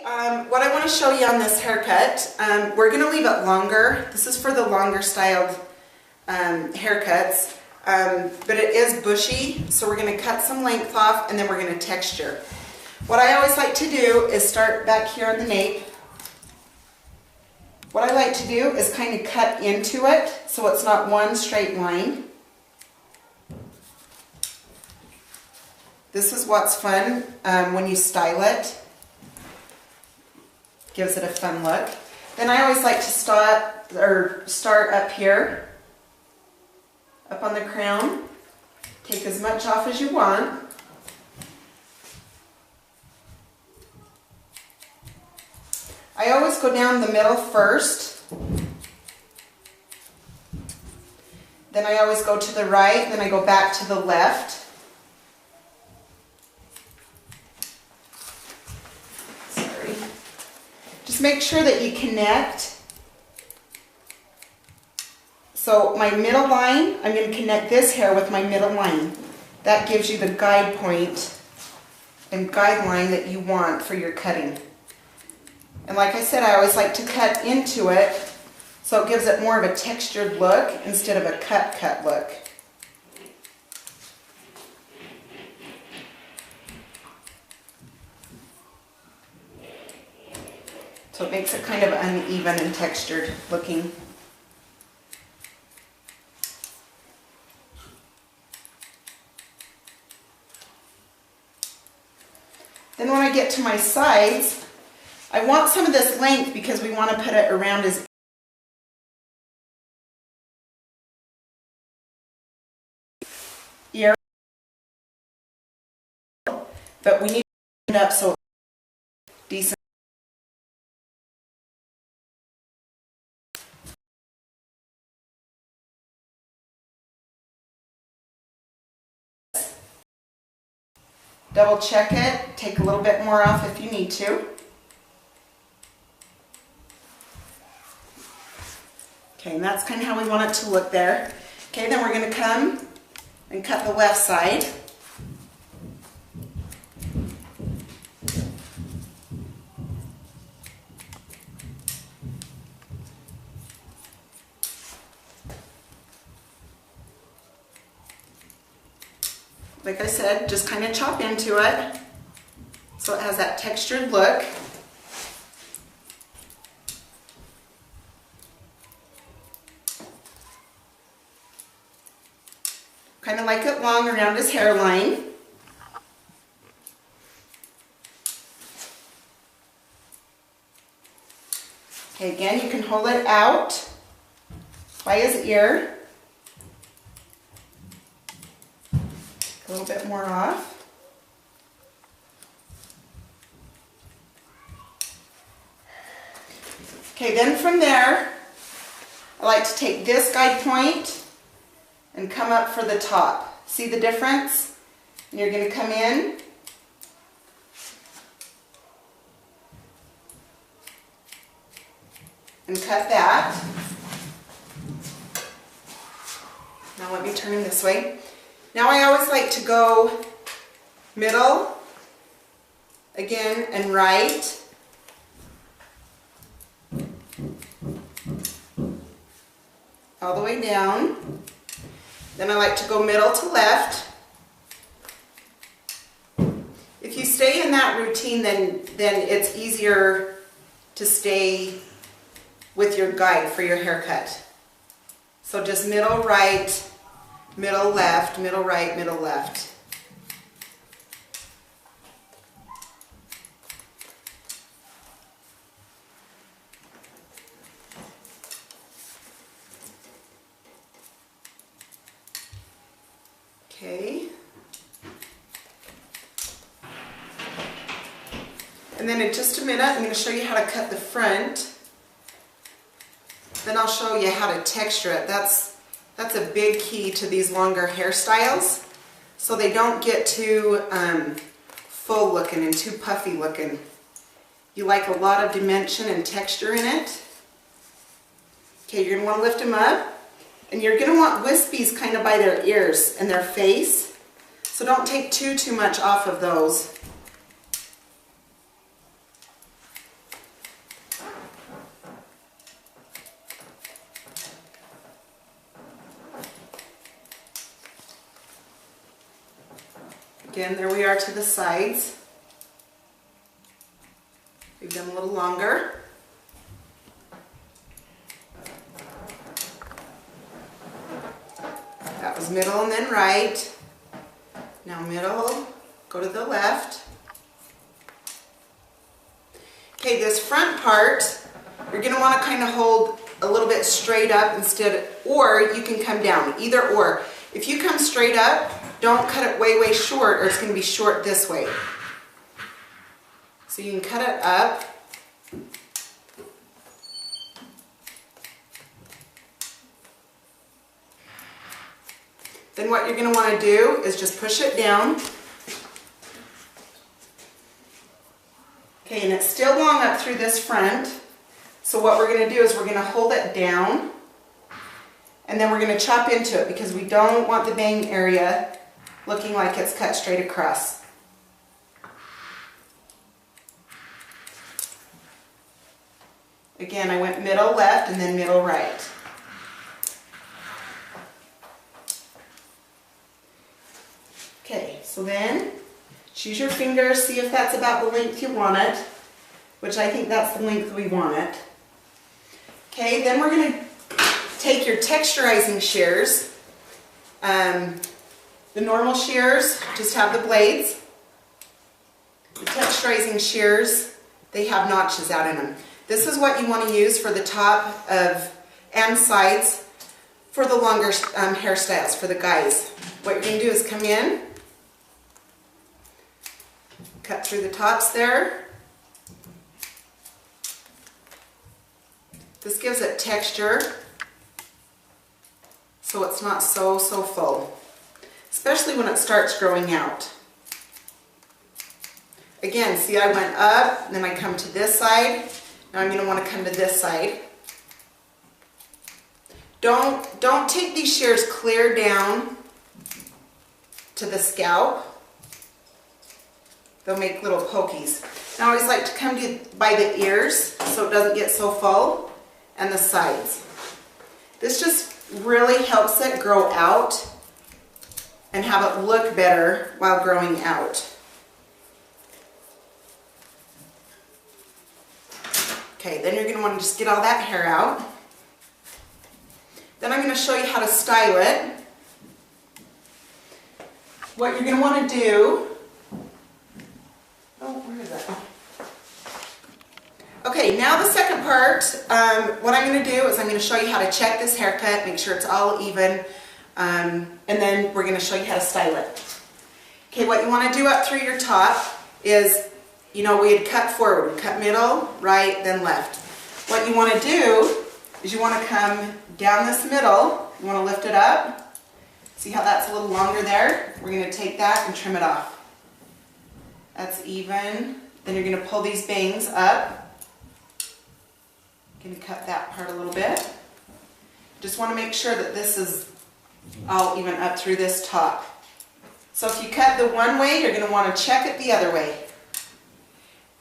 What I want to show you on this haircut, we're going to leave it longer. This is for the longer styled haircuts, but it is bushy, so we're going to cut some length off and then we're going to texture. What I always like to do is start back here on the nape. What I like to do is kind of cut into it so it's not one straight line. This is what's fun when you style it. Gives it a fun look. Then I always like to start up here, up on the crown. Take as much off as you want. I always go down the middle first. Then I always go to the right, then I go back to the left. Just make sure that you connect. So my middle line, I'm going to connect this hair with my middle line. That gives you the guide point and guideline that you want for your cutting. And like I said, I always like to cut into it so it gives it more of a textured look instead of a cut look. So it makes it kind of uneven and textured looking. Then when I get to my sides, I want some of this length because we want to put it around his ear. But we need to end up so it's decent. Double check it, take a little bit more off if you need to. Okay, and that's kind of how we want it to look there. Okay, then we're going to come and cut the left side. Like I said, just kind of chop into it so it has that textured look. Kind of like it long around his hairline. Okay, again, you can hold it out by his ear. A little bit more off. Okay, then from there, I like to take this guide point and come up for the top. See the difference? And you're going to come in and cut that. Now let me turn him this way. Now I always like to go middle, again, and right. All the way down. Then I like to go middle to left. If you stay in that routine, then it's easier to stay with your guide for your haircut. So just middle right, middle left, middle right, middle left. Okay. And then in just a minute, I'm going to show you how to cut the front. Then I'll show you how to texture it. That's a big key to these longer hairstyles, so they don't get too full looking and too puffy looking. You like a lot of dimension and texture in it. Okay, you're going to want to lift them up, and you're going to want wispies kind of by their ears and their face, so don't take too much off of those. Again, there we are to the sides. Leave them a little longer. That was middle and then right. Now middle, go to the left. Okay, this front part, you're going to want to kind of hold a little bit straight up instead, or you can come down, either or. If you come straight up, don't cut it way, way short, or it's going to be short this way. So you can cut it up. Then what you're going to want to do is just push it down. Okay, and it's still long up through this front. So what we're going to do is we're going to hold it down, and then we're going to chop into it because we don't want the bang area looking like it's cut straight across. Again, I went middle left and then middle right. Okay, so then choose your fingers, see if that's about the length you want it, which I think that's the length we want it. Okay, then we're going to take your texturizing shears. The normal shears just have the blades. The texturizing shears, they have notches out in them. This is what you want to use for the top of and sides for the longer hairstyles for the guys. What you're going to do is come in, cut through the tops there. This gives it texture so it's not so full, especially when it starts growing out. Again, see, I went up, then I come to this side. Now I'm going to want to come to this side. Don't take these shears clear down to the scalp. They'll make little pokies. Now I always like to come to by the ears so it doesn't get so full, and the sides. This just really helps it grow out and have it look better while growing out. Okay, then you're going to want to just get all that hair out. Then I'm going to show you how to style it. What you're going to want to do, where is that? Okay, now the second part, what I'm going to do is I'm going to show you how to check this haircut, make sure it's all even, and then we're going to show you how to style it. Okay, what you want to do up through your top is, you know, we had cut forward, we cut middle, right, then left. What you want to do is you want to come down this middle, you want to lift it up. See how that's a little longer there? We're going to take that and trim it off. That's even. Then you're going to pull these bangs up. Going to cut that part a little bit. Just want to make sure that this is all even up through this top. So if you cut the one way, you're going to want to check it the other way.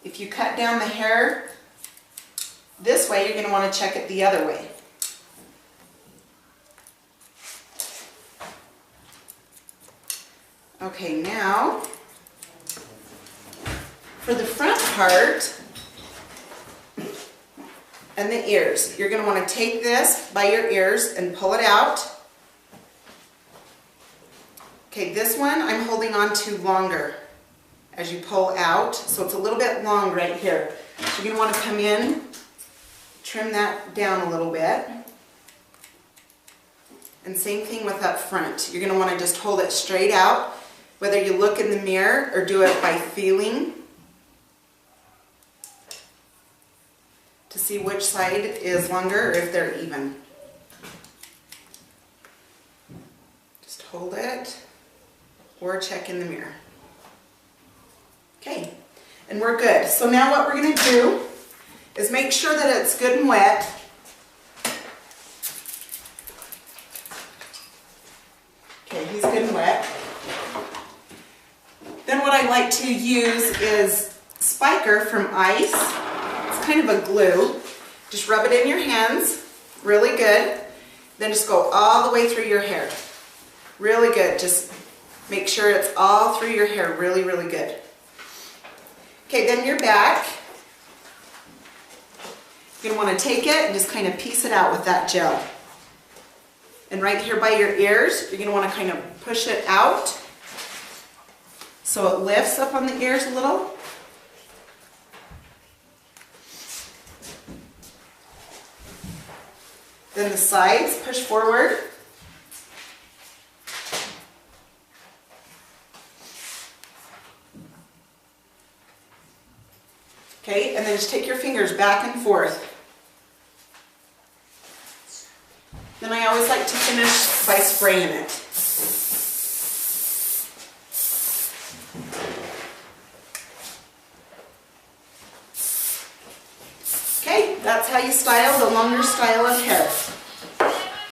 If you cut down the hair this way, you're going to want to check it the other way. Okay, now for the front part and the ears, you're going to want to take this by your ears and pull it out. Okay, this one I'm holding on to longer as you pull out, so it's a little bit long right here. So you're going to want to come in, trim that down a little bit. And same thing with up front. You're going to want to just hold it straight out, whether you look in the mirror or do it by feeling to see which side is longer or if they're even. Just hold it or check in the mirror. Okay, and we're good. So now what we're going to do is make sure that it's good and wet. Okay, he's good and wet. Then what I like to use is Spiker from Ice. It's kind of a glue. Just rub it in your hands, really good. Then just go all the way through your hair. Really good. Just Make sure it's all through your hair really, really good. Okay, then your back. You're going to want to take it and just kind of piece it out with that gel. And right here by your ears, you're going to want to kind of push it out so it lifts up on the ears a little. Then the sides, push forward. Okay, and then just take your fingers back and forth. Then I always like to finish by spraying it. Okay, that's how you style the longer style of hair.